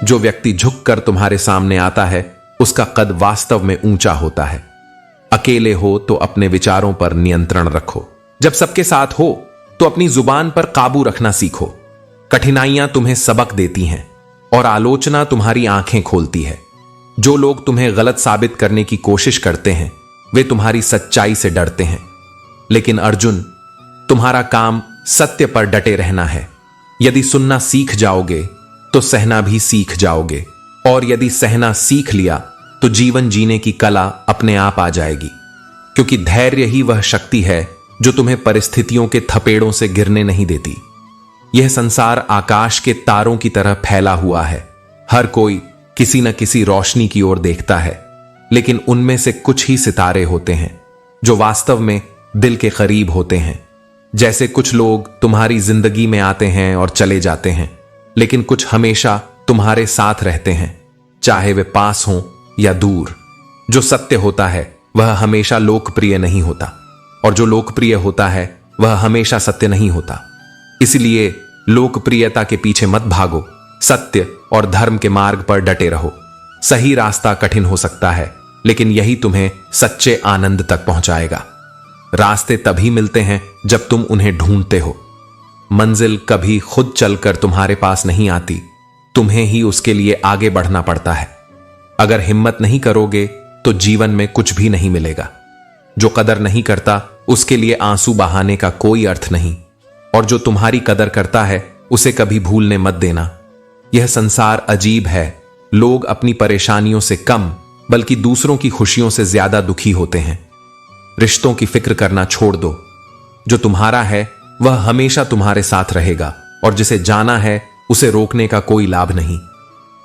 जो व्यक्ति झुककर तुम्हारे सामने आता है उसका कद वास्तव में ऊंचा होता है। अकेले हो तो अपने विचारों पर नियंत्रण रखो। जब सबके साथ हो तो अपनी जुबान पर काबू रखना सीखो। कठिनाइयां तुम्हें सबक देती हैं और आलोचना तुम्हारी आंखें खोलती है। जो लोग तुम्हें गलत साबित करने की कोशिश करते हैं वे तुम्हारी सच्चाई से डरते हैं। लेकिन अर्जुन, तुम्हारा काम सत्य पर डटे रहना है। यदि सुनना सीख जाओगे तो सहना भी सीख जाओगे, और यदि सहना सीख लिया तो जीवन जीने की कला अपने आप आ जाएगी। क्योंकि धैर्य ही वह शक्ति है जो तुम्हें परिस्थितियों के थपेड़ों से गिरने नहीं देती। यह संसार आकाश के तारों की तरह फैला हुआ है। हर कोई किसी न किसी रोशनी की ओर देखता है, लेकिन उनमें से कुछ ही सितारे होते हैं जो वास्तव में दिल के करीब होते हैं। जैसे कुछ लोग तुम्हारी जिंदगी में आते हैं और चले जाते हैं, लेकिन कुछ हमेशा तुम्हारे साथ रहते हैं, चाहे वे पास हों या दूर। जो सत्य होता है वह हमेशा लोकप्रिय नहीं होता, और जो लोकप्रिय होता है वह हमेशा सत्य नहीं होता। इसलिए लोकप्रियता के पीछे मत भागो, सत्य और धर्म के मार्ग पर डटे रहो। सही रास्ता कठिन हो सकता है, लेकिन यही तुम्हें सच्चे आनंद तक पहुंचाएगा। रास्ते तभी मिलते हैं जब तुम उन्हें ढूंढते हो। मंजिल कभी खुद चलकर तुम्हारे पास नहीं आती, तुम्हें ही उसके लिए आगे बढ़ना पड़ता है। अगर हिम्मत नहीं करोगे तो जीवन में कुछ भी नहीं मिलेगा। जो कदर नहीं करता उसके लिए आंसू बहाने का कोई अर्थ नहीं, और जो तुम्हारी कदर करता है उसे कभी भूलने मत देना। यह संसार अजीब है। लोग अपनी परेशानियों से कम बल्कि दूसरों की खुशियों से ज्यादा दुखी होते हैं। रिश्तों की फिक्र करना छोड़ दो। जो तुम्हारा है वह हमेशा तुम्हारे साथ रहेगा, और जिसे जाना है उसे रोकने का कोई लाभ नहीं।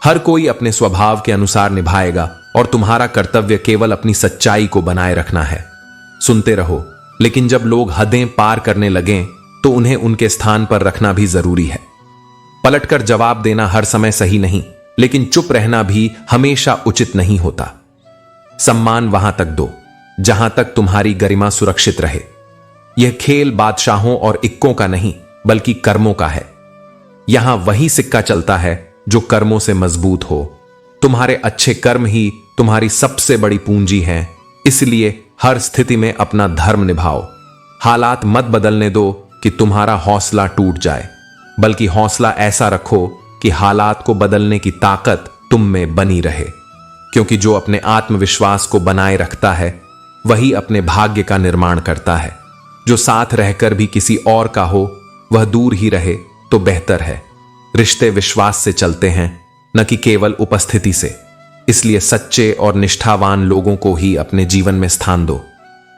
हर कोई अपने स्वभाव के अनुसार निभाएगा, और तुम्हारा कर्तव्य केवल अपनी सच्चाई को बनाए रखना है। सुनते रहो, लेकिन जब लोग हदें पार करने लगें तो उन्हें उनके स्थान पर रखना भी जरूरी है। पलटकर जवाब देना हर समय सही नहीं, लेकिन चुप रहना भी हमेशा उचित नहीं होता। सम्मान वहां तक दो जहां तक तुम्हारी गरिमा सुरक्षित रहे। यह खेल बादशाहों और इक्कों का नहीं बल्कि कर्मों का है। यहां वही सिक्का चलता है जो कर्मों से मजबूत हो। तुम्हारे अच्छे कर्म ही तुम्हारी सबसे बड़ी पूंजी हैं। इसलिए हर स्थिति में अपना धर्म निभाओ। हालात मत बदलने दो कि तुम्हारा हौसला टूट जाए, बल्कि हौसला ऐसा रखो कि हालात को बदलने की ताकत तुम में बनी रहे। क्योंकि जो अपने आत्मविश्वास को बनाए रखता है वही अपने भाग्य का निर्माण करता है। जो साथ रहकर भी किसी और का हो वह दूर ही रहे तो बेहतर है। रिश्ते विश्वास से चलते हैं, न कि केवल उपस्थिति से। इसलिए सच्चे और निष्ठावान लोगों को ही अपने जीवन में स्थान दो।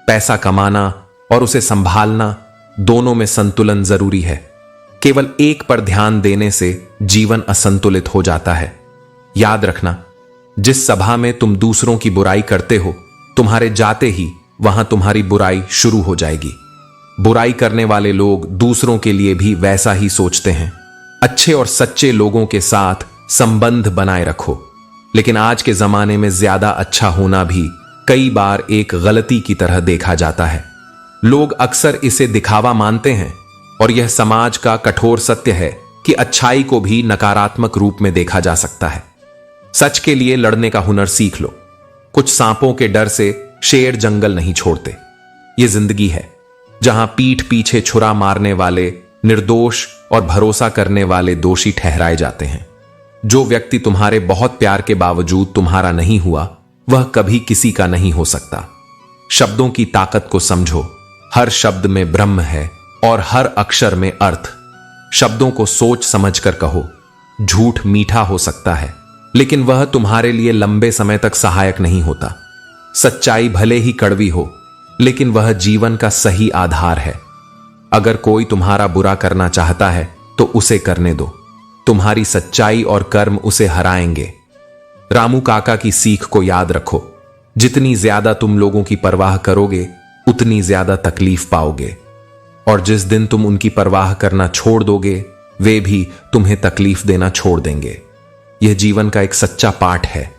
पैसा कमाना और उसे संभालना दोनों में संतुलन जरूरी है। केवल एक पर ध्यान देने से जीवन असंतुलित हो जाता है। याद रखना, जिस सभा में तुम दूसरों की बुराई करते हो, तुम्हारे जाते ही वहां तुम्हारी बुराई शुरू हो जाएगी। बुराई करने वाले लोग दूसरों के लिए भी वैसा ही सोचते हैं। अच्छे और सच्चे लोगों के साथ संबंध बनाए रखो। लेकिन आज के जमाने में ज्यादा अच्छा होना भी कई बार एक गलती की तरह देखा जाता है। लोग अक्सर इसे दिखावा मानते हैं, और यह समाज का कठोर सत्य है कि अच्छाई को भी नकारात्मक रूप में देखा जा सकता है। सच के लिए लड़ने का हुनर सीख लो। कुछ सांपों के डर से शेर जंगल नहीं छोड़ते। यह जिंदगी है जहां पीठ पीछे छुरा मारने वाले निर्दोष और भरोसा करने वाले दोषी ठहराए जाते हैं। जो व्यक्ति तुम्हारे बहुत प्यार के बावजूद तुम्हारा नहीं हुआ, वह कभी किसी का नहीं हो सकता। शब्दों की ताकत को समझो। हर शब्द में ब्रह्म है और हर अक्षर में अर्थ। शब्दों को सोच समझकर कहो। झूठ मीठा हो सकता है, लेकिन वह तुम्हारे लिए लंबे समय तक सहायक नहीं होता। सच्चाई भले ही कड़वी हो, लेकिन वह जीवन का सही आधार है। अगर कोई तुम्हारा बुरा करना चाहता है तो उसे करने दो। तुम्हारी सच्चाई और कर्म उसे हराएंगे। रामू काका की सीख को याद रखो। जितनी ज्यादा तुम लोगों की परवाह करोगे, उतनी ज्यादा तकलीफ पाओगे, और जिस दिन तुम उनकी परवाह करना छोड़ दोगे, वे भी तुम्हें तकलीफ देना छोड़ देंगे। यह जीवन का एक सच्चा पाठ है।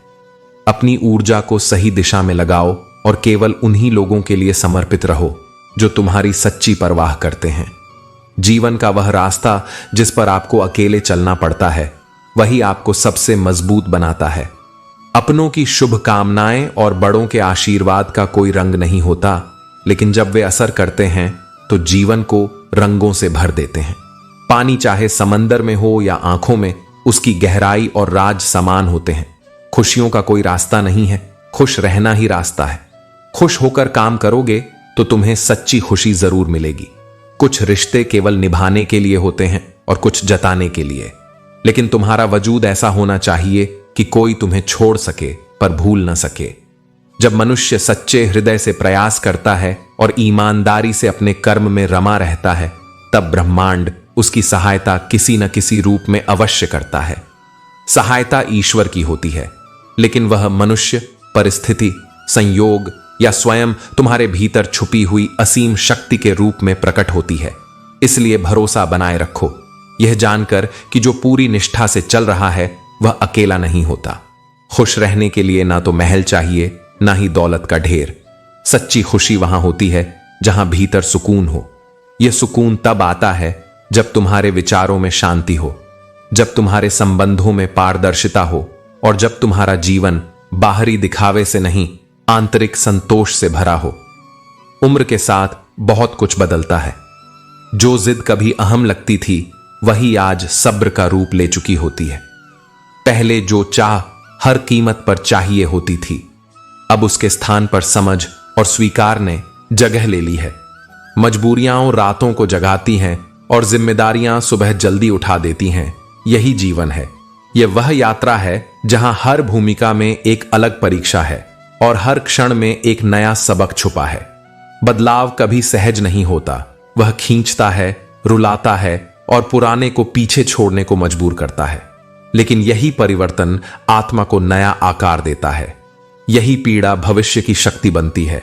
अपनी ऊर्जा को सही दिशा में लगाओ और केवल उन्हीं लोगों के लिए समर्पित रहो जो तुम्हारी सच्ची परवाह करते हैं। जीवन का वह रास्ता जिस पर आपको अकेले चलना पड़ता है, वही आपको सबसे मजबूत बनाता है। अपनों की शुभ कामनाएं और बड़ों के आशीर्वाद का कोई रंग नहीं होता, लेकिन जब वे असर करते हैं तो जीवन को रंगों से भर देते हैं। पानी चाहे समंदर में हो या आंखों में, उसकी गहराई और राज समान होते हैं। खुशियों का कोई रास्ता नहीं है, खुश रहना ही रास्ता है। खुश होकर काम करोगे तो तुम्हें सच्ची खुशी जरूर मिलेगी। कुछ रिश्ते केवल निभाने के लिए होते हैं और कुछ जताने के लिए, लेकिन तुम्हारा वजूद ऐसा होना चाहिए कि कोई तुम्हें छोड़ सके पर भूल न सके। जब मनुष्य सच्चे हृदय से प्रयास करता है और ईमानदारी से अपने कर्म में रमा रहता है, तब ब्रह्मांड उसकी सहायता किसी न किसी रूप में अवश्य करता है। सहायता ईश्वर की होती है, लेकिन वह मनुष्य, परिस्थिति, संयोग या स्वयं तुम्हारे भीतर छुपी हुई असीम शक्ति के रूप में प्रकट होती है। इसलिए भरोसा बनाए रखो, यह जानकर कि जो पूरी निष्ठा से चल रहा है वह अकेला नहीं होता। खुश रहने के लिए ना तो महल चाहिए, ना ही दौलत का ढेर। सच्ची खुशी वहां होती है जहां भीतर सुकून हो। यह सुकून तब आता है जब तुम्हारे विचारों में शांति हो, जब तुम्हारे संबंधों में पारदर्शिता हो और जब तुम्हारा जीवन बाहरी दिखावे से नहीं, आंतरिक संतोष से भरा हो। उम्र के साथ बहुत कुछ बदलता है। जो जिद कभी अहम लगती थी वही आज सब्र का रूप ले चुकी होती है। पहले जो चाह हर कीमत पर चाहिए होती थी, अब उसके स्थान पर समझ और स्वीकार ने जगह ले ली है। मजबूरियां रातों को जगाती हैं और जिम्मेदारियां सुबह जल्दी उठा देती हैं। यही जीवन है। यह वह यात्रा है जहां हर भूमिका में एक अलग परीक्षा है और हर क्षण में एक नया सबक छुपा है। बदलाव कभी सहज नहीं होता, वह खींचता है, रुलाता है और पुराने को पीछे छोड़ने को मजबूर करता है। लेकिन यही परिवर्तन आत्मा को नया आकार देता है। यही पीड़ा भविष्य की शक्ति बनती है।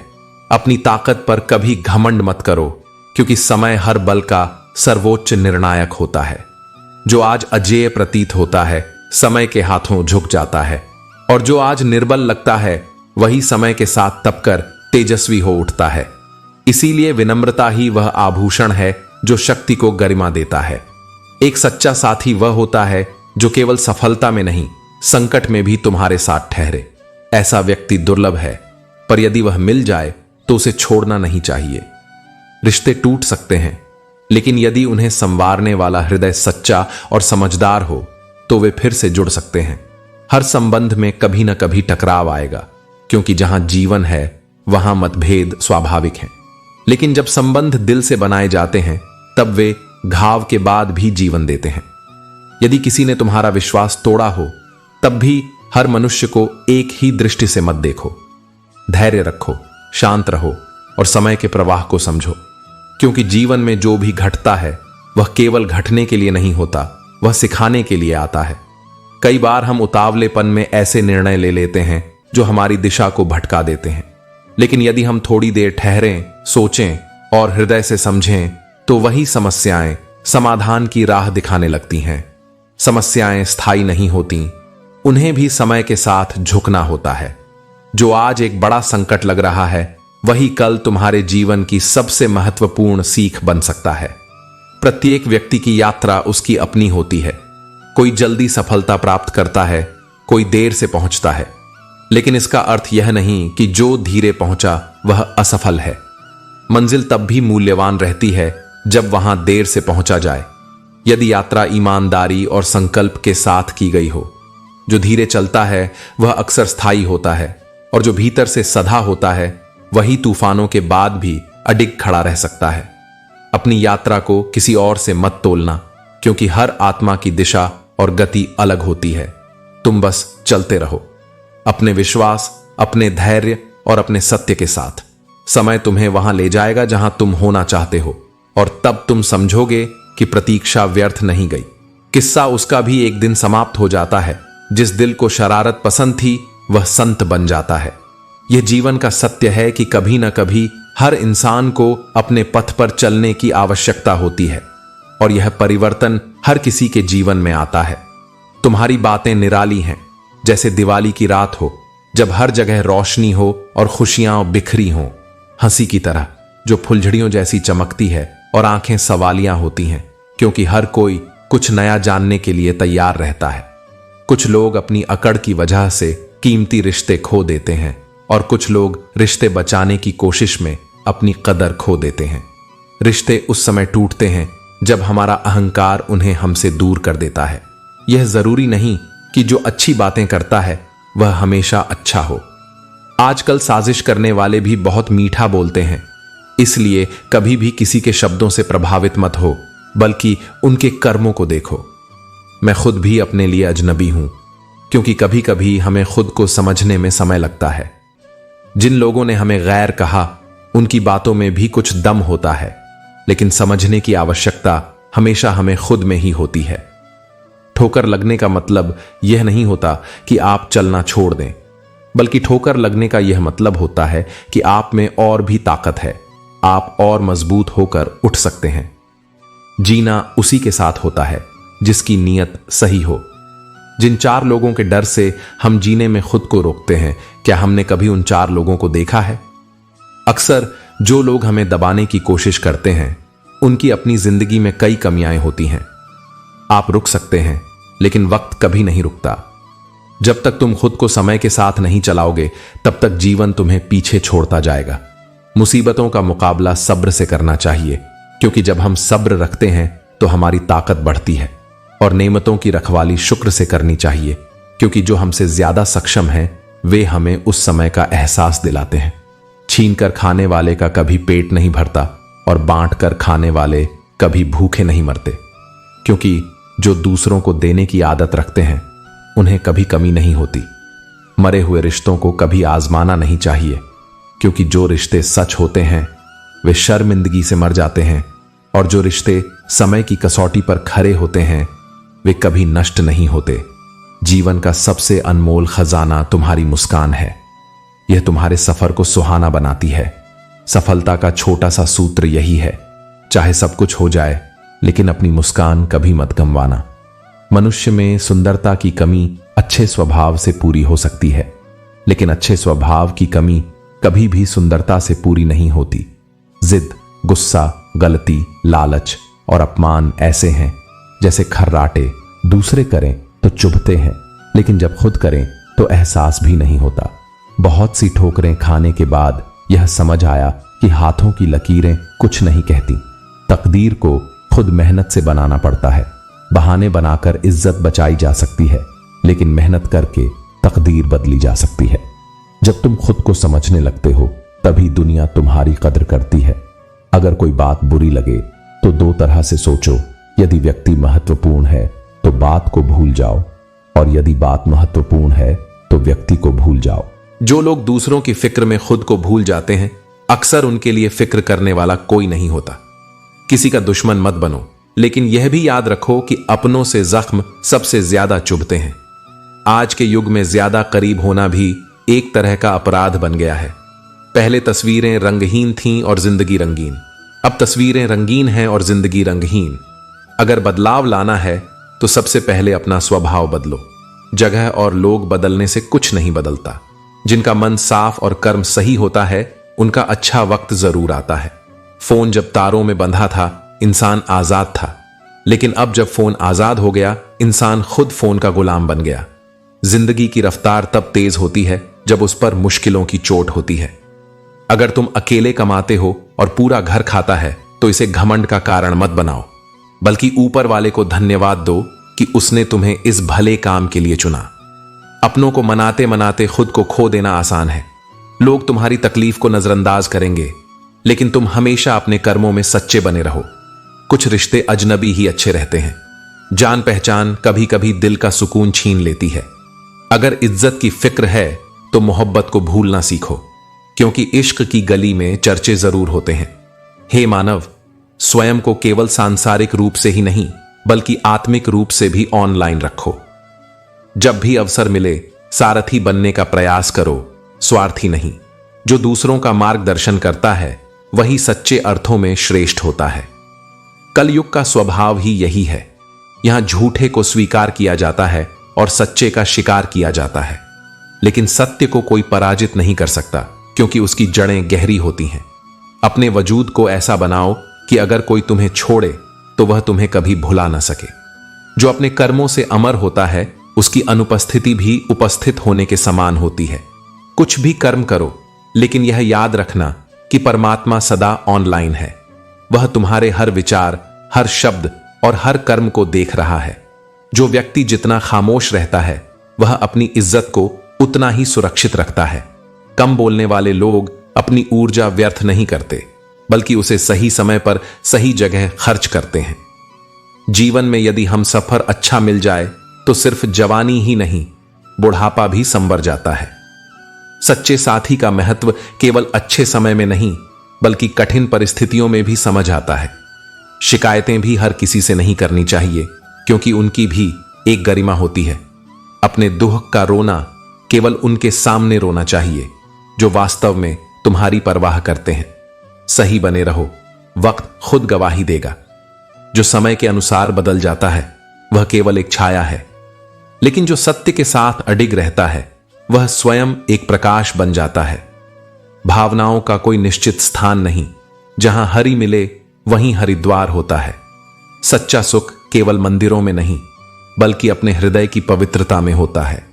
अपनी ताकत पर कभी घमंड मत करो, क्योंकि समय हर बल का सर्वोच्च निर्णायक होता है। जो आज अजेय प्रतीत होता है, समय के हाथों झुक जाता है, और जो आज निर्बल लगता है वही समय के साथ तपकर तेजस्वी हो उठता है। इसीलिए विनम्रता ही वह आभूषण है जो शक्ति को गरिमा देता है। एक सच्चा साथी वह होता है जो केवल सफलता में नहीं, संकट में भी तुम्हारे साथ ठहरे। ऐसा व्यक्ति दुर्लभ है, पर यदि वह मिल जाए तो उसे छोड़ना नहीं चाहिए। रिश्ते टूट सकते हैं, लेकिन यदि उन्हें संवारने वाला हृदय सच्चा और समझदार हो तो वे फिर से जुड़ सकते हैं। हर संबंध में कभी न कभी टकराव आएगा, क्योंकि जहां जीवन है वहां मतभेद स्वाभाविक हैं। लेकिन जब संबंध दिल से बनाए जाते हैं तब वे घाव के बाद भी जीवन देते हैं। यदि किसी ने तुम्हारा विश्वास तोड़ा हो तब भी हर मनुष्य को एक ही दृष्टि से मत देखो। धैर्य रखो, शांत रहो और समय के प्रवाह को समझो, क्योंकि जीवन में जो भी घटता है वह केवल घटने के लिए नहीं होता, वह सिखाने के लिए आता है। कई बार हम उतावलेपन में ऐसे निर्णय ले लेते हैं जो हमारी दिशा को भटका देते हैं, लेकिन यदि हम थोड़ी देर ठहरें, सोचें और हृदय से समझें तो वही समस्याएं समाधान की राह दिखाने लगती हैं। समस्याएं स्थायी नहीं होती, उन्हें भी समय के साथ झुकना होता है। जो आज एक बड़ा संकट लग रहा है वही कल तुम्हारे जीवन की सबसे महत्वपूर्ण सीख बन सकता है। प्रत्येक व्यक्ति की यात्रा उसकी अपनी होती है। कोई जल्दी सफलता प्राप्त करता है, कोई देर से पहुंचता है, लेकिन इसका अर्थ यह नहीं कि जो धीरे पहुंचा वह असफल है। मंजिल तब भी मूल्यवान रहती है जब वहां देर से पहुंचा जाए, यदि यात्रा ईमानदारी और संकल्प के साथ की गई हो। जो धीरे चलता है वह अक्सर स्थायी होता है, और जो भीतर से सधा होता है वही तूफानों के बाद भी अडिग खड़ा रह सकता है। अपनी यात्रा को किसी और से मत तोलना, क्योंकि हर आत्मा की दिशा और गति अलग होती है। तुम बस चलते रहो, अपने विश्वास, अपने धैर्य और अपने सत्य के साथ। समय तुम्हें वहां ले जाएगा जहां तुम होना चाहते हो, और तब तुम समझोगे कि प्रतीक्षा व्यर्थ नहीं गई। किस्सा उसका भी एक दिन समाप्त हो जाता है। जिस दिल को शरारत पसंद थी वह संत बन जाता है। यह जीवन का सत्य है कि कभी न कभी हर इंसान को अपने पथ पर चलने की आवश्यकता होती है, और यह परिवर्तन हर किसी के जीवन में आता है। तुम्हारी बातें निराली हैं, जैसे दिवाली की रात हो, जब हर जगह रोशनी हो और खुशियां बिखरी हों। हंसी की तरह जो फुलझड़ियों जैसी चमकती है और आंखें सवालियां होती हैं, क्योंकि हर कोई कुछ नया जानने के लिए तैयार रहता है। कुछ लोग अपनी अकड़ की वजह से कीमती रिश्ते खो देते हैं और कुछ लोग रिश्ते बचाने की कोशिश में अपनी कदर खो देते हैं। रिश्ते उस समय टूटते हैं जब हमारा अहंकार उन्हें हमसे दूर कर देता है। यह जरूरी नहीं कि जो अच्छी बातें करता है वह हमेशा अच्छा हो। आजकल साजिश करने वाले भी बहुत मीठा बोलते हैं, इसलिए कभी भी किसी के शब्दों से प्रभावित मत हो, बल्कि उनके कर्मों को देखो। मैं खुद भी अपने लिए अजनबी हूं, क्योंकि कभी कभी हमें खुद को समझने में समय लगता है। जिन लोगों ने हमें गैर कहा उनकी बातों में भी कुछ दम होता है, लेकिन समझने की आवश्यकता हमेशा हमें खुद में ही होती है। ठोकर लगने का मतलब यह नहीं होता कि आप चलना छोड़ दें, बल्कि ठोकर लगने का यह मतलब होता है कि आप में और भी ताकत है, आप और मजबूत होकर उठ सकते हैं। जीना उसी के साथ होता है जिसकी नीयत सही हो। जिन 4 लोगों के डर से हम जीने में खुद को रोकते हैं, क्या हमने कभी उन 4 लोगों को देखा है? अक्सर जो लोग हमें दबाने की कोशिश करते हैं उनकी अपनी जिंदगी में कई कमियां होती हैं। आप रुक सकते हैं, लेकिन वक्त कभी नहीं रुकता। जब तक तुम खुद को समय के साथ नहीं चलाओगे, तब तक जीवन तुम्हें पीछे छोड़ता जाएगा। मुसीबतों का मुकाबला सब्र से करना चाहिए, क्योंकि जब हम सब्र रखते हैं तो हमारी ताकत बढ़ती है। और नेमतों की रखवाली शुक्र से करनी चाहिए, क्योंकि जो हमसे ज्यादा सक्षम हैं वे हमें उस समय का एहसास दिलाते हैं। छीन कर खाने वाले का कभी पेट नहीं भरता और बांट कर खाने वाले कभी भूखे नहीं मरते, क्योंकि जो दूसरों को देने की आदत रखते हैं उन्हें कभी कमी नहीं होती। मरे हुए रिश्तों को कभी आजमाना नहीं चाहिए, क्योंकि जो रिश्ते सच होते हैं वे शर्मिंदगी से मर जाते हैं, और जो रिश्ते समय की कसौटी पर खरे होते हैं वे कभी नष्ट नहीं होते। जीवन का सबसे अनमोल खजाना तुम्हारी मुस्कान है। यह तुम्हारे सफर को सुहाना बनाती है। सफलता का छोटा सा सूत्र यही है, चाहे सब कुछ हो जाए लेकिन अपनी मुस्कान कभी मत गंवाना। मनुष्य में सुंदरता की कमी अच्छे स्वभाव से पूरी हो सकती है, लेकिन अच्छे स्वभाव की कमी कभी भी सुंदरता से पूरी नहीं होती। जिद, गुस्सा, गलती, लालच और अपमान ऐसे हैं जैसे खर्राटे, दूसरे करें तो चुभते हैं, लेकिन जब खुद करें तो एहसास भी नहीं होता। बहुत सी ठोकरें खाने के बाद यह समझ आया कि हाथों की लकीरें कुछ नहीं कहती। तकदीर को खुद मेहनत से बनाना पड़ता है। बहाने बनाकर इज्जत बचाई जा सकती है, लेकिन मेहनत करके तकदीर बदली जा सकती है। जब तुम खुद को समझने लगते हो तभी दुनिया तुम्हारी कद्र करती है। अगर कोई बात बुरी लगे तो 2 तरह से सोचो। यदि व्यक्ति महत्वपूर्ण है तो बात को भूल जाओ, और यदि बात महत्वपूर्ण है तो व्यक्ति को भूल जाओ। जो लोग दूसरों की फिक्र में खुद को भूल जाते हैं, अक्सर उनके लिए फिक्र करने वाला कोई नहीं होता। किसी का दुश्मन मत बनो, लेकिन यह भी याद रखो कि अपनों से जख्म सबसे ज्यादा चुभते हैं। आज के युग में ज्यादा करीब होना भी एक तरह का अपराध बन गया है। पहले तस्वीरें रंगहीन थीं और जिंदगी रंगीन, अब तस्वीरें रंगीन हैं और जिंदगी रंगहीन। अगर बदलाव लाना है तो सबसे पहले अपना स्वभाव बदलो। जगह और लोग बदलने से कुछ नहीं बदलता। जिनका मन साफ और कर्म सही होता है उनका अच्छा वक्त जरूर आता है। फोन जब तारों में बंधा था इंसान आजाद था, लेकिन अब जब फोन आजाद हो गया इंसान खुद फोन का गुलाम बन गया। जिंदगी की रफ्तार तब तेज होती है जब उस पर मुश्किलों की चोट होती है। अगर तुम अकेले कमाते हो और पूरा घर खाता है तो इसे घमंड का कारण मत बनाओ, बल्कि ऊपर वाले को धन्यवाद दो कि उसने तुम्हें इस भले काम के लिए चुना। अपनों को मनाते मनाते खुद को खो देना आसान है। लोग तुम्हारी तकलीफ को नजरअंदाज करेंगे, लेकिन तुम हमेशा अपने कर्मों में सच्चे बने रहो। कुछ रिश्ते अजनबी ही अच्छे रहते हैं। जान पहचान कभी कभी दिल का सुकून छीन लेती है। अगर इज्जत की फिक्र है तो मोहब्बत को भूलना सीखो, क्योंकि इश्क की गली में चर्चे जरूर होते हैं। हे मानव, स्वयं को केवल सांसारिक रूप से ही नहीं बल्कि आत्मिक रूप से भी ऑनलाइन रखो। जब भी अवसर मिले सारथी बनने का प्रयास करो, स्वार्थी नहीं। जो दूसरों का मार्गदर्शन करता है वही सच्चे अर्थों में श्रेष्ठ होता है। कलयुग का स्वभाव ही यही है। यहां झूठे को स्वीकार किया जाता है और सच्चे का शिकार किया जाता है, लेकिन सत्य को कोई पराजित नहीं कर सकता, क्योंकि उसकी जड़ें गहरी होती हैं। अपने वजूद को ऐसा बनाओ कि अगर कोई तुम्हें छोड़े तो वह तुम्हें कभी भुला ना सके। जो अपने कर्मों से अमर होता है उसकी अनुपस्थिति भी उपस्थित होने के समान होती है। कुछ भी कर्म करो, लेकिन यह याद रखना कि परमात्मा सदा ऑनलाइन है। वह तुम्हारे हर विचार, हर शब्द और हर कर्म को देख रहा है। जो व्यक्ति जितना खामोश रहता है, वह अपनी इज्जत को उतना ही सुरक्षित रखता है। कम बोलने वाले लोग अपनी ऊर्जा व्यर्थ नहीं करते, बल्कि उसे सही समय पर सही जगह खर्च करते हैं। जीवन में यदि हम सफर अच्छा मिल जाए तो सिर्फ जवानी ही नहीं, बुढ़ापा भी संवर जाता है। सच्चे साथी का महत्व केवल अच्छे समय में नहीं, बल्कि कठिन परिस्थितियों में भी समझ आता है। शिकायतें भी हर किसी से नहीं करनी चाहिए, क्योंकि उनकी भी एक गरिमा होती है। अपने दुख का रोना केवल उनके सामने रोना चाहिए जो वास्तव में तुम्हारी परवाह करते हैं। सही बने रहो, वक्त खुद गवाही देगा। जो समय के अनुसार बदल जाता है वह केवल एक छाया है, लेकिन जो सत्य के साथ अडिग रहता है वह स्वयं एक प्रकाश बन जाता है। भावनाओं का कोई निश्चित स्थान नहीं, जहां हरि मिले वहीं हरिद्वार होता है। सच्चा सुख केवल मंदिरों में नहीं, बल्कि अपने हृदय की पवित्रता में होता है।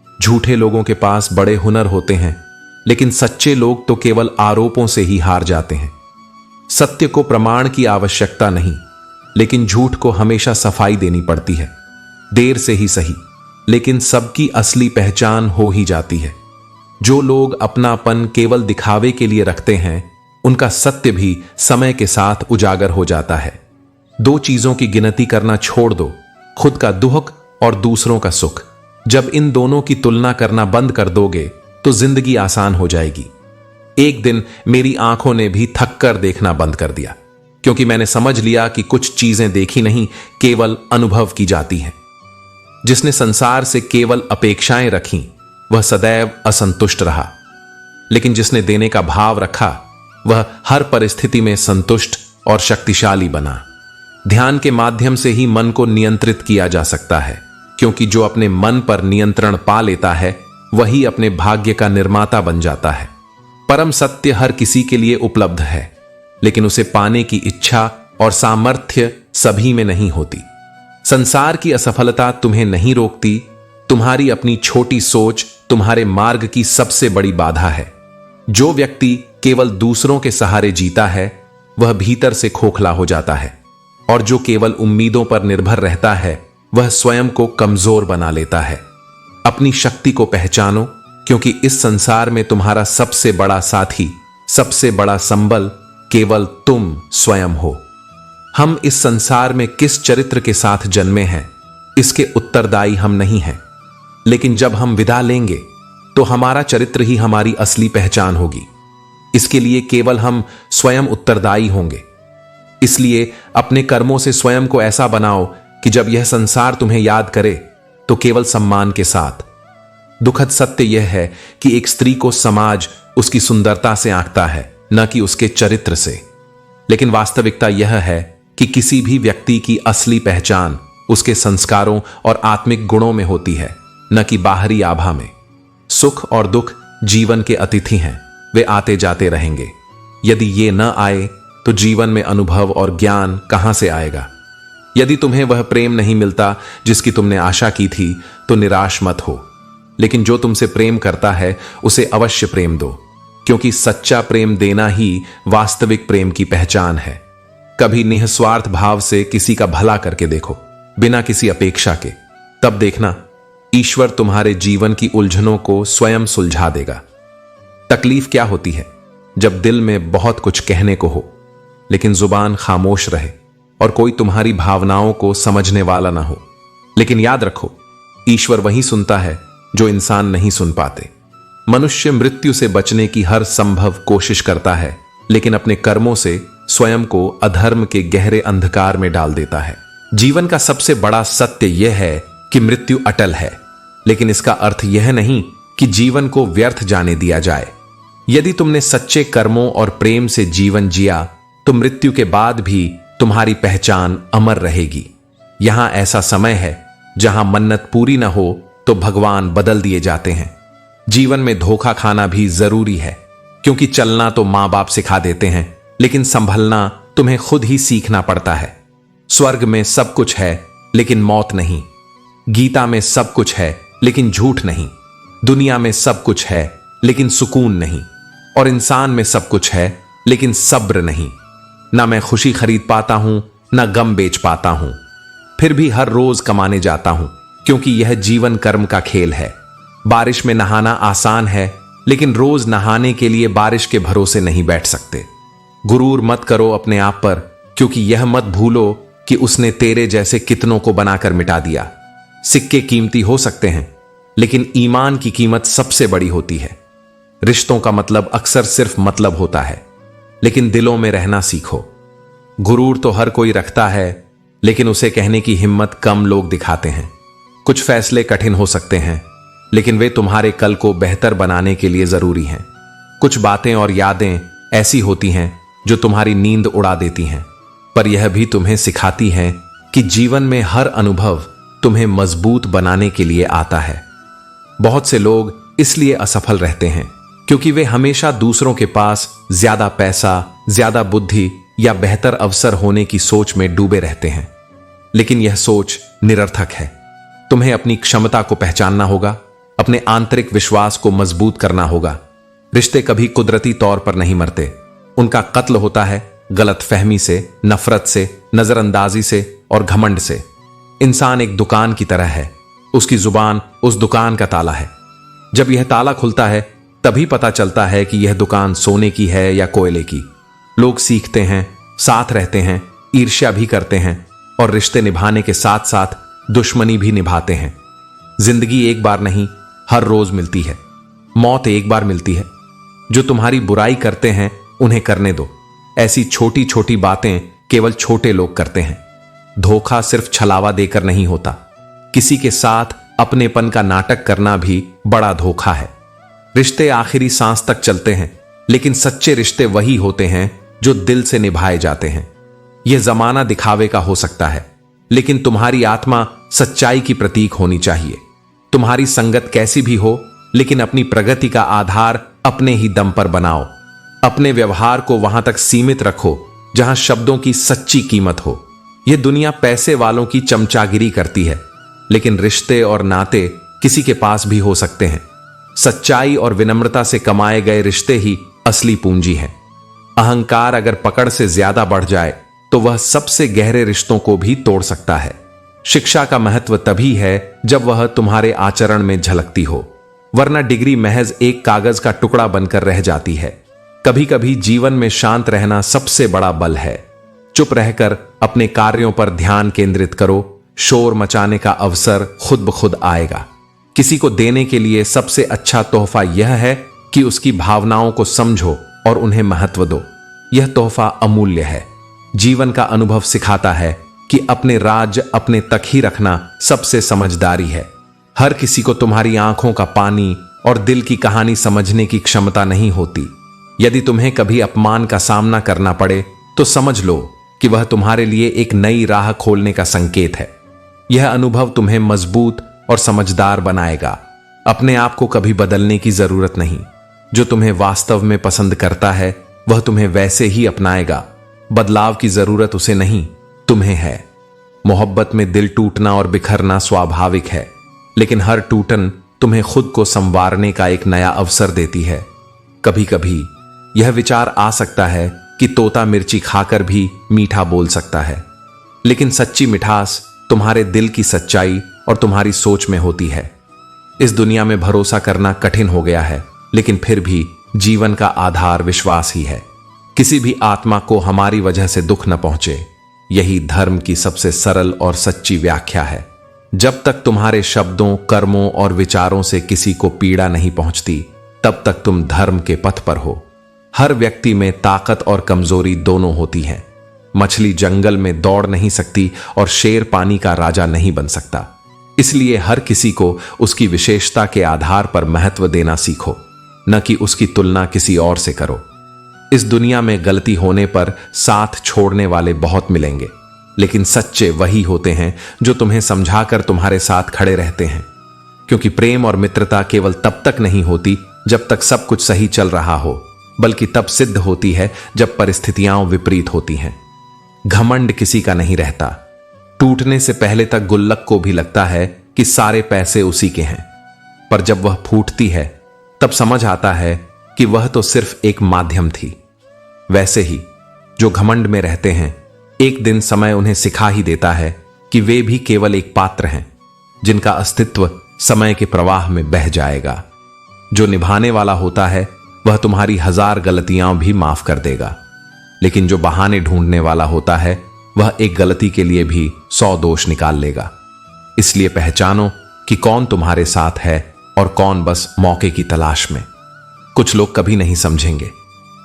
झूठे लोगों के पास बड़े हुनर होते हैं, लेकिन सच्चे लोग तो केवल आरोपों से ही हार जाते हैं। सत्य को प्रमाण की आवश्यकता नहीं, लेकिन झूठ को हमेशा सफाई देनी पड़ती है। देर से ही सही, लेकिन सबकी असली पहचान हो ही जाती है। जो लोग अपनापन केवल दिखावे के लिए रखते हैं, उनका सत्य भी समय के साथ उजागर हो जाता है। दो चीजों की गिनती करना छोड़ दो, खुद का दुख और दूसरों का सुख। जब इन दोनों की तुलना करना बंद कर दोगे तो जिंदगी आसान हो जाएगी। एक दिन मेरी आंखों ने भी थक कर देखना बंद कर दिया, क्योंकि मैंने समझ लिया कि कुछ चीजें देखी नहीं, केवल अनुभव की जाती हैं। जिसने संसार से केवल अपेक्षाएं रखीं, वह सदैव असंतुष्ट रहा, लेकिन जिसने देने का भाव रखा, वह हर परिस्थिति में संतुष्ट और शक्तिशाली बना। ध्यान के माध्यम से ही मन को नियंत्रित किया जा सकता है, क्योंकि जो अपने मन पर नियंत्रण पा लेता है वही अपने भाग्य का निर्माता बन जाता है। परम सत्य हर किसी के लिए उपलब्ध है, लेकिन उसे पाने की इच्छा और सामर्थ्य सभी में नहीं होती। संसार की असफलता तुम्हें नहीं रोकती, तुम्हारी अपनी छोटी सोच तुम्हारे मार्ग की सबसे बड़ी बाधा है। जो व्यक्ति केवल दूसरों के सहारे जीता है, वह भीतर से खोखला हो जाता है, और जो केवल उम्मीदों पर निर्भर रहता है, वह स्वयं को कमजोर बना लेता है। अपनी शक्ति को पहचानो, क्योंकि इस संसार में तुम्हारा सबसे बड़ा साथी, सबसे बड़ा संबल केवल तुम स्वयं हो। हम इस संसार में किस चरित्र के साथ जन्मे हैं, इसके उत्तरदायी हम नहीं हैं, लेकिन जब हम विदा लेंगे तो हमारा चरित्र ही हमारी असली पहचान होगी। इसके लिए केवल हम स्वयं उत्तरदायी होंगे। इसलिए अपने कर्मों से स्वयं को ऐसा बनाओ कि जब यह संसार तुम्हें याद करे तो केवल सम्मान के साथ। दुखद सत्य यह है कि एक स्त्री को समाज उसकी सुंदरता से आंकता है, न कि उसके चरित्र से। लेकिन वास्तविकता यह है कि किसी भी व्यक्ति की असली पहचान उसके संस्कारों और आत्मिक गुणों में होती है, न कि बाहरी आभा में। सुख और दुख जीवन के अतिथि हैं, वे आते जाते रहेंगे। यदि ये न आए तो जीवन में अनुभव और ज्ञान कहां से आएगा। यदि तुम्हें वह प्रेम नहीं मिलता जिसकी तुमने आशा की थी, तो निराश मत हो, लेकिन जो तुमसे प्रेम करता है उसे अवश्य प्रेम दो, क्योंकि सच्चा प्रेम देना ही वास्तविक प्रेम की पहचान है। कभी निस्वार्थ भाव से किसी का भला करके देखो, बिना किसी अपेक्षा के, तब देखना ईश्वर तुम्हारे जीवन की उलझनों को स्वयं सुलझा देगा। तकलीफ क्या होती है? जब दिल में बहुत कुछ कहने को हो, लेकिन जुबान खामोश रहे और कोई तुम्हारी भावनाओं को समझने वाला ना हो। लेकिन याद रखो, ईश्वर वही सुनता है जो इंसान नहीं सुन पाते। मनुष्य मृत्यु से बचने की हर संभव कोशिश करता है, लेकिन अपने कर्मों से स्वयं को अधर्म के गहरे अंधकार में डाल देता है। जीवन का सबसे बड़ा सत्य यह है कि मृत्यु अटल है, लेकिन इसका अर्थ यह नहीं कि जीवन को व्यर्थ जाने दिया जाए। यदि तुमने सच्चे कर्मों और प्रेम से जीवन जिया, तो मृत्यु के बाद भी तुम्हारी पहचान अमर रहेगी। यहां ऐसा समय है जहां मन्नत पूरी न हो तो भगवान बदल दिए जाते हैं। जीवन में धोखा खाना भी जरूरी है, क्योंकि चलना तो मां बाप सिखा देते हैं, लेकिन संभलना तुम्हें खुद ही सीखना पड़ता है। स्वर्ग में सब कुछ है, लेकिन मौत नहीं। गीता में सब कुछ है लेकिन झूठ नहीं, दुनिया में सब कुछ है लेकिन सुकून नहीं, और इंसान में सब कुछ है लेकिन सब्र नहीं। ना मैं खुशी खरीद पाता हूं, ना गम बेच पाता हूं, फिर भी हर रोज कमाने जाता हूं, क्योंकि यह जीवन कर्म का खेल है। बारिश में नहाना आसान है, लेकिन रोज नहाने के लिए बारिश के भरोसे नहीं बैठ सकते। गुरूर मत करो अपने आप पर, क्योंकि यह मत भूलो कि उसने तेरे जैसे कितनों को बनाकर मिटा दिया। सिक्के कीमती हो सकते हैं, लेकिन ईमान की कीमत सबसे बड़ी होती है। रिश्तों का मतलब अक्सर सिर्फ मतलब होता है, लेकिन दिलों में रहना सीखो। गुरूर तो हर कोई रखता है, लेकिन उसे कहने की हिम्मत कम लोग दिखाते हैं। कुछ फैसले कठिन हो सकते हैं, लेकिन वे तुम्हारे कल को बेहतर बनाने के लिए जरूरी हैं। कुछ बातें और यादें ऐसी होती हैं जो तुम्हारी नींद उड़ा देती हैं, पर यह भी तुम्हें सिखाती हैं कि जीवन में हर अनुभव तुम्हें मजबूत बनाने के लिए आता है। बहुत से लोग इसलिए असफल रहते हैं क्योंकि वे हमेशा दूसरों के पास ज्यादा पैसा, ज्यादा बुद्धि या बेहतर अवसर होने की सोच में डूबे रहते हैं। लेकिन यह सोच निरर्थक है। तुम्हें अपनी क्षमता को पहचानना होगा, अपने आंतरिक विश्वास को मजबूत करना होगा। रिश्ते कभी कुदरती तौर पर नहीं मरते, उनका कत्ल होता है गलतफहमी से, नफरत से, नजरअंदाजी से और घमंड से। इंसान एक दुकान की तरह है, उसकी जुबान उस दुकान का ताला है। जब यह ताला खुलता है तभी पता चलता है कि यह दुकान सोने की है या कोयले की। लोग सीखते हैं, साथ रहते हैं, ईर्ष्या भी करते हैं और रिश्ते निभाने के साथ साथ दुश्मनी भी निभाते हैं। जिंदगी एक बार नहीं, हर रोज मिलती है। मौत एक बार मिलती है। जो तुम्हारी बुराई करते हैं उन्हें करने दो। ऐसी छोटी छोटी बातें केवल छोटे लोग करते हैं। धोखा सिर्फ छलावा देकर नहीं होता, किसी के साथ अपनेपन का नाटक करना भी बड़ा धोखा है। रिश्ते आखिरी सांस तक चलते हैं, लेकिन सच्चे रिश्ते वही होते हैं जो दिल से निभाए जाते हैं। यह जमाना दिखावे का हो सकता है, लेकिन तुम्हारी आत्मा सच्चाई की प्रतीक होनी चाहिए। तुम्हारी संगत कैसी भी हो, लेकिन अपनी प्रगति का आधार अपने ही दम पर बनाओ। अपने व्यवहार को वहां तक सीमित रखो जहां शब्दों की सच्ची कीमत हो। यह दुनिया पैसे वालों की चमचागिरी करती है, लेकिन रिश्ते और नाते किसी के पास भी हो सकते हैं। सच्चाई और विनम्रता से कमाए गए रिश्ते ही असली पूंजी है। अहंकार अगर पकड़ से ज्यादा बढ़ जाए तो वह सबसे गहरे रिश्तों को भी तोड़ सकता है। शिक्षा का महत्व तभी है जब वह तुम्हारे आचरण में झलकती हो, वरना डिग्री महज एक कागज का टुकड़ा बनकर रह जाती है। कभी कभी जीवन में शांत रहना सबसे बड़ा बल है। चुप रहकर अपने कार्यों पर ध्यान केंद्रित करो। शोर मचाने का अवसर खुद ब खुद आएगा। किसी को देने के लिए सबसे अच्छा तोहफा यह है कि उसकी भावनाओं को समझो और उन्हें महत्व दो। यह तोहफा अमूल्य है। जीवन का अनुभव सिखाता है कि अपने राज अपने तक ही रखना सबसे समझदारी है। हर किसी को तुम्हारी आंखों का पानी और दिल की कहानी समझने की क्षमता नहीं होती। यदि तुम्हें कभी अपमान का सामना करना पड़े तो समझ लो कि वह तुम्हारे लिए एक नई राह खोलने का संकेत है। यह अनुभव तुम्हें मजबूत और समझदार बनाएगा। अपने आप को कभी बदलने की जरूरत नहीं। जो तुम्हें वास्तव में पसंद करता है वह तुम्हें वैसे ही अपनाएगा। बदलाव की जरूरत उसे नहीं, तुम्हें है। मोहब्बत में दिल टूटना और बिखरना स्वाभाविक है, लेकिन हर टूटन तुम्हें खुद को संवारने का एक नया अवसर देती है। कभी कभी यह विचार आ सकता है कि तोता मिर्ची खाकर भी मीठा बोल सकता है, लेकिन सच्ची मिठास तुम्हारे दिल की सच्चाई और तुम्हारी सोच में होती है। इस दुनिया में भरोसा करना कठिन हो गया है, लेकिन फिर भी जीवन का आधार विश्वास ही है। किसी भी आत्मा को हमारी वजह से दुख न पहुंचे, यही धर्म की सबसे सरल और सच्ची व्याख्या है। जब तक तुम्हारे शब्दों, कर्मों और विचारों से किसी को पीड़ा नहीं पहुंचती, तब तक तुम धर्म के पथ पर हो। हर व्यक्ति में ताकत और कमजोरी दोनों होती हैं। मछली जंगल में दौड़ नहीं सकती और शेर पानी का राजा नहीं बन सकता। इसलिए हर किसी को उसकी विशेषता के आधार पर महत्व देना सीखो, न कि उसकी तुलना किसी और से करो। इस दुनिया में गलती होने पर साथ छोड़ने वाले बहुत मिलेंगे, लेकिन सच्चे वही होते हैं जो तुम्हें समझाकर तुम्हारे साथ खड़े रहते हैं। क्योंकि प्रेम और मित्रता केवल तब तक नहीं होती जब तक सब कुछ सही चल रहा हो, बल्कि तब सिद्ध होती है जब परिस्थितियां विपरीत होती हैं। घमंड किसी का नहीं रहता। टूटने से पहले तक गुल्लक को भी लगता है कि सारे पैसे उसी के हैं, पर जब वह फूटती है तब समझ आता है कि वह तो सिर्फ एक माध्यम थी। वैसे ही जो घमंड में रहते हैं, एक दिन समय उन्हें सिखा ही देता है कि वे भी केवल एक पात्र हैं जिनका अस्तित्व समय के प्रवाह में बह जाएगा। जो निभाने वाला होता है वह तुम्हारी 1000 गलतियां भी माफ कर देगा, लेकिन जो बहाने ढूंढने वाला होता है वह एक गलती के लिए भी 100 दोष निकाल लेगा। इसलिए पहचानो कि कौन तुम्हारे साथ है और कौन बस मौके की तलाश में। कुछ लोग कभी नहीं समझेंगे,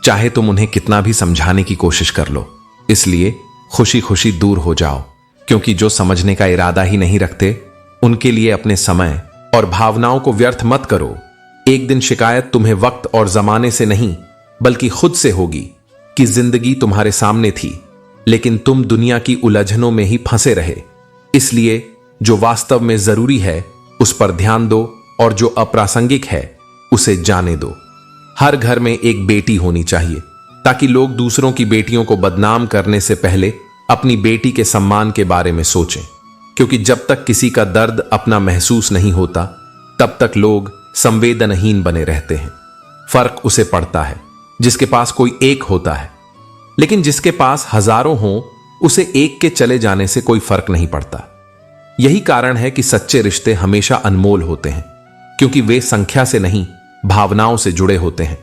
चाहे तुम उन्हें कितना भी समझाने की कोशिश कर लो। इसलिए खुशी खुशी दूर हो जाओ, क्योंकि जो समझने का इरादा ही नहीं रखते उनके लिए अपने समय और भावनाओं को व्यर्थ मत करो। एक दिन शिकायत तुम्हें वक्त और जमाने से नहीं बल्कि खुद से होगी कि जिंदगी तुम्हारे सामने थी, लेकिन तुम दुनिया की उलझनों में ही फंसे रहे। इसलिए जो वास्तव में जरूरी है उस पर ध्यान दो और जो अप्रासंगिक है उसे जाने दो। हर घर में एक बेटी होनी चाहिए ताकि लोग दूसरों की बेटियों को बदनाम करने से पहले अपनी बेटी के सम्मान के बारे में सोचें, क्योंकि जब तक किसी का दर्द अपना महसूस नहीं होता तब तक लोग संवेदनहीन बने रहते हैं। फर्क उसे पड़ता है जिसके पास कोई एक होता है, लेकिन जिसके पास हजारों हों उसे एक के चले जाने से कोई फर्क नहीं पड़ता। यही कारण है कि सच्चे रिश्ते हमेशा अनमोल होते हैं, क्योंकि वे संख्या से नहीं भावनाओं से जुड़े होते हैं।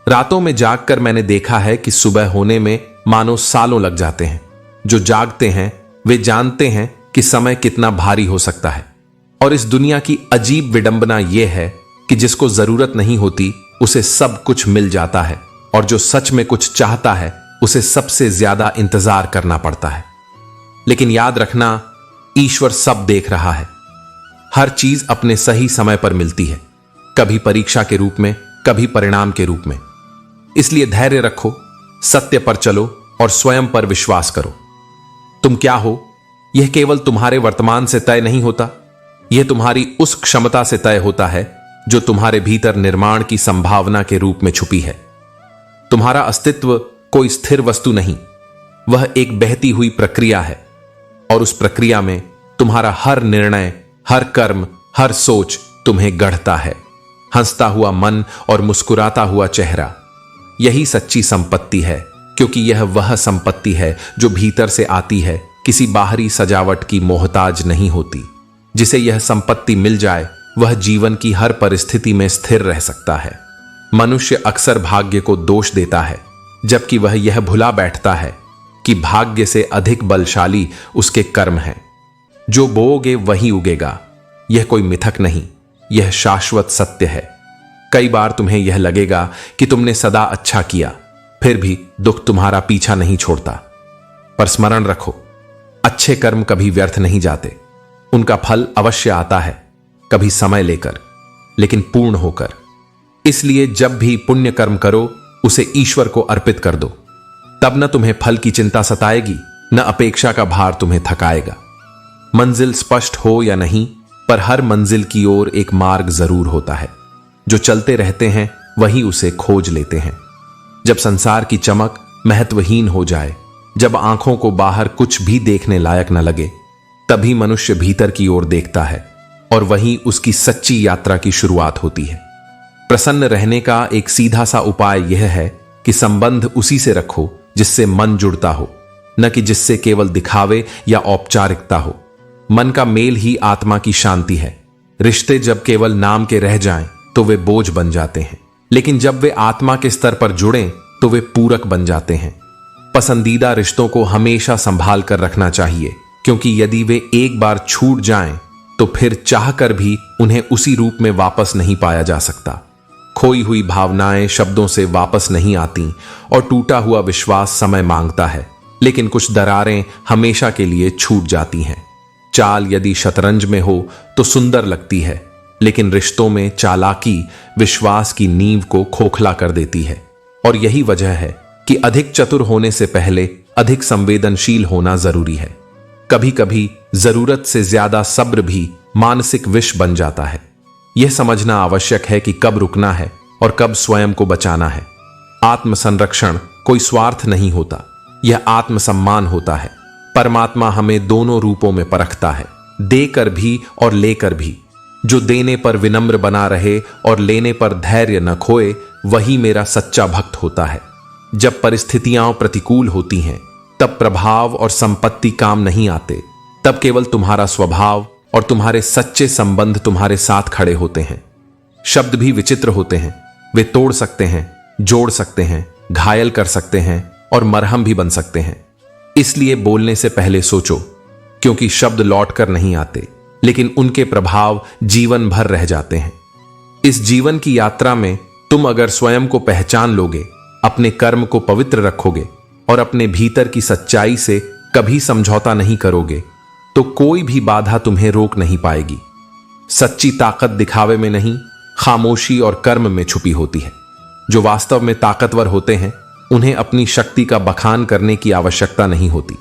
रातों में जागकर मैंने देखा है कि सुबह होने में मानो सालों लग जाते हैं। जो जागते हैं वे जानते हैं कि समय कितना भारी हो सकता है। और इस दुनिया की अजीब विडंबना यह है कि जिसको जरूरत नहीं होती उसे सब कुछ मिल जाता है, और जो सच में कुछ चाहता है उसे सबसे ज्यादा इंतजार करना पड़ता है। लेकिन याद रखना, ईश्वर सब देख रहा है। हर चीज अपने सही समय पर मिलती है, कभी परीक्षा के रूप में, कभी परिणाम के रूप में। इसलिए धैर्य रखो, सत्य पर चलो और स्वयं पर विश्वास करो। तुम क्या हो यह केवल तुम्हारे वर्तमान से तय नहीं होता, यह तुम्हारी उस क्षमता से तय होता है जो तुम्हारे भीतर निर्माण की संभावना के रूप में छुपी है। तुम्हारा अस्तित्व कोई स्थिर वस्तु नहीं, वह एक बहती हुई प्रक्रिया है, और उस प्रक्रिया में तुम्हारा हर निर्णय, हर कर्म, हर सोच तुम्हें गढ़ता है। हंसता हुआ मन और मुस्कुराता हुआ चेहरा, यही सच्ची संपत्ति है, क्योंकि यह वह संपत्ति है जो भीतर से आती है, किसी बाहरी सजावट की मोहताज नहीं होती। जिसे यह संपत्ति मिल जाए वह जीवन की हर परिस्थिति में स्थिर रह सकता है। मनुष्य अक्सर भाग्य को दोष देता है, जबकि वह यह भुला बैठता है कि भाग्य से अधिक बलशाली उसके कर्म हैं। जो बोओगे वही उगेगा। यह कोई मिथक नहीं, यह शाश्वत सत्य है। कई बार तुम्हें यह लगेगा कि तुमने सदा अच्छा किया, फिर भी दुख तुम्हारा पीछा नहीं छोड़ता। पर स्मरण रखो, अच्छे कर्म कभी व्यर्थ नहीं जाते। उनका फल अवश्य आता है, कभी समय लेकर, लेकिन पूर्ण होकर। इसलिए जब भी पुण्य कर्म करो उसे ईश्वर को अर्पित कर दो। तब न तुम्हें फल की चिंता सताएगी, न अपेक्षा का भार तुम्हें थकाएगा। मंजिल स्पष्ट हो या नहीं, पर हर मंजिल की ओर एक मार्ग जरूर होता है। जो चलते रहते हैं वही उसे खोज लेते हैं। जब संसार की चमक महत्वहीन हो जाए, जब आंखों को बाहर कुछ भी देखने लायक न लगे, तभी मनुष्य भीतर की ओर देखता है, और वहीं उसकी सच्ची यात्रा की शुरुआत होती है। प्रसन्न रहने का एक सीधा सा उपाय यह है कि संबंध उसी से रखो जिससे मन जुड़ता हो, न कि जिससे केवल दिखावे या औपचारिकता हो। मन का मेल ही आत्मा की शांति है। रिश्ते जब केवल नाम के रह जाएं तो वे बोझ बन जाते हैं, लेकिन जब वे आत्मा के स्तर पर जुड़ें तो वे पूरक बन जाते हैं। पसंदीदा रिश्तों को हमेशा संभाल कर रखना चाहिए, क्योंकि यदि वे एक बार छूट जाएं तो फिर चाहकर भी उन्हें उसी रूप में वापस नहीं पाया जा सकता। खोई हुई भावनाएं शब्दों से वापस नहीं आती, और टूटा हुआ विश्वास समय मांगता है, लेकिन कुछ दरारें हमेशा के लिए छूट जाती हैं। चाल यदि शतरंज में हो तो सुंदर लगती है, लेकिन रिश्तों में चालाकी विश्वास की नींव को खोखला कर देती है। और यही वजह है कि अधिक चतुर होने से पहले अधिक संवेदनशील होना जरूरी है। कभी कभी जरूरत से ज्यादा सब्र भी मानसिक विष बन जाता है। यह समझना आवश्यक है कि कब रुकना है और कब स्वयं को बचाना है। आत्म संरक्षण कोई स्वार्थ नहीं होता, यह आत्मसम्मान होता है। परमात्मा हमें दोनों रूपों में परखता है, देकर भी और लेकर भी। जो देने पर विनम्र बना रहे और लेने पर धैर्य न खोए, वही मेरा सच्चा भक्त होता है। जब परिस्थितियां प्रतिकूल होती हैं, तब प्रभाव और संपत्ति काम नहीं आते। तब केवल तुम्हारा स्वभाव और तुम्हारे सच्चे संबंध तुम्हारे साथ खड़े होते हैं। शब्द भी विचित्र होते हैं। वे तोड़ सकते हैं, जोड़ सकते हैं, घायल कर सकते हैं और मरहम भी बन सकते हैं। इसलिए बोलने से पहले सोचो, क्योंकि शब्द लौट कर नहीं आते, लेकिन उनके प्रभाव जीवन भर रह जाते हैं। इस जीवन की यात्रा में तुम अगर स्वयं को पहचान लोगे, अपने कर्म को पवित्र रखोगे और अपने भीतर की सच्चाई से कभी समझौता नहीं करोगे, तो कोई भी बाधा तुम्हें रोक नहीं पाएगी। सच्ची ताकत दिखावे में नहीं, खामोशी और कर्म में छुपी होती है। जो वास्तव में ताकतवर होते हैं, उन्हें अपनी शक्ति का बखान करने की आवश्यकता नहीं होती।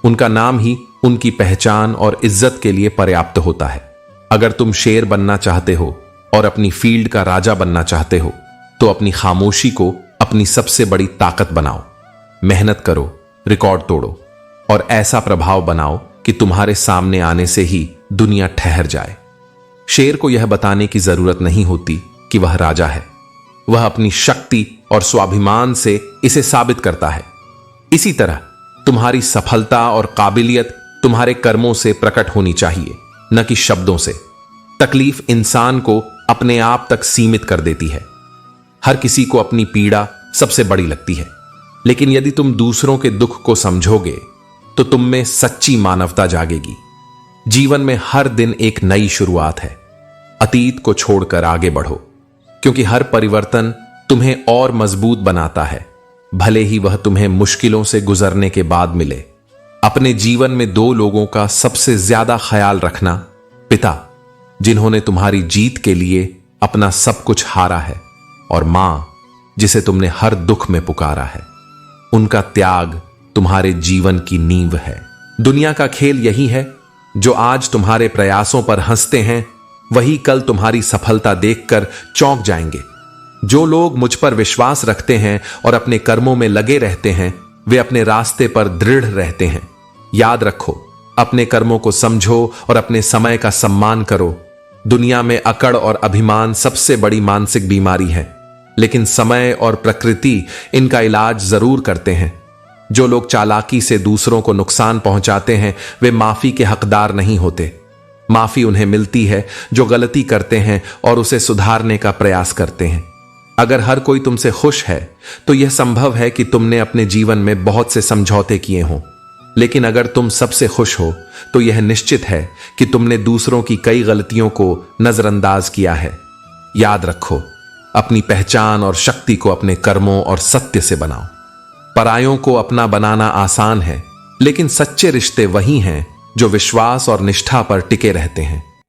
उनका नाम ही उनकी पहचान और इज्जत के लिए पर्याप्त होता है। अगर तुम शेर बनना चाहते हो और अपनी फील्ड का राजा बनना चाहते हो, तो अपनी खामोशी को अपनी सबसे बड़ी ताकत बनाओ। मेहनत करो, रिकॉर्ड तोड़ो और ऐसा प्रभाव बनाओ कि तुम्हारे सामने आने से ही दुनिया ठहर जाए। शेर को यह बताने की जरूरत नहीं होती कि वह राजा है। वह अपनी शक्ति और स्वाभिमान से इसे साबित करता है। इसी तरह तुम्हारी सफलता और काबिलियत तुम्हारे कर्मों से प्रकट होनी चाहिए, न कि शब्दों से। तकलीफ इंसान को अपने आप तक सीमित कर देती है। हर किसी को अपनी पीड़ा सबसे बड़ी लगती है, लेकिन यदि तुम दूसरों के दुख को समझोगे, तो तुम में सच्ची मानवता जागेगी। जीवन में हर दिन एक नई शुरुआत है। अतीत को छोड़कर आगे बढ़ो, क्योंकि हर परिवर्तन तुम्हें और मजबूत बनाता है, भले ही वह तुम्हें मुश्किलों से गुजरने के बाद मिले। अपने जीवन में दो लोगों का सबसे ज्यादा ख्याल रखना। पिता, जिन्होंने तुम्हारी जीत के लिए अपना सब कुछ हारा है, और मां, जिसे तुमने हर दुख में पुकारा है। उनका त्याग तुम्हारे जीवन की नींव है। दुनिया का खेल यही है, जो आज तुम्हारे प्रयासों पर हंसते हैं, वही कल तुम्हारी सफलता देखकर चौंक जाएंगे। जो लोग मुझ पर विश्वास रखते हैं और अपने कर्मों में लगे रहते हैं, वे अपने रास्ते पर दृढ़ रहते हैं। याद रखो, अपने कर्मों को समझो और अपने समय का सम्मान करो। दुनिया में अकड़ और अभिमान सबसे बड़ी मानसिक बीमारी है, लेकिन समय और प्रकृति इनका इलाज जरूर करते हैं। जो लोग चालाकी से दूसरों को नुकसान पहुंचाते हैं, वे माफी के हकदार नहीं होते। माफी उन्हें मिलती है जो गलती करते हैं और उसे सुधारने का प्रयास करते हैं। अगर हर कोई तुमसे खुश है, तो यह संभव है कि तुमने अपने जीवन में बहुत से समझौते किए हों। लेकिन अगर तुम सबसे खुश हो, तो यह निश्चित है कि तुमने दूसरों की कई गलतियों को नजरअंदाज किया है। याद रखो, अपनी पहचान और शक्ति को अपने कर्मों और सत्य से बनाओ। परायों को अपना बनाना आसान है, लेकिन सच्चे रिश्ते वही हैं जो विश्वास और निष्ठा पर टिके रहते हैं।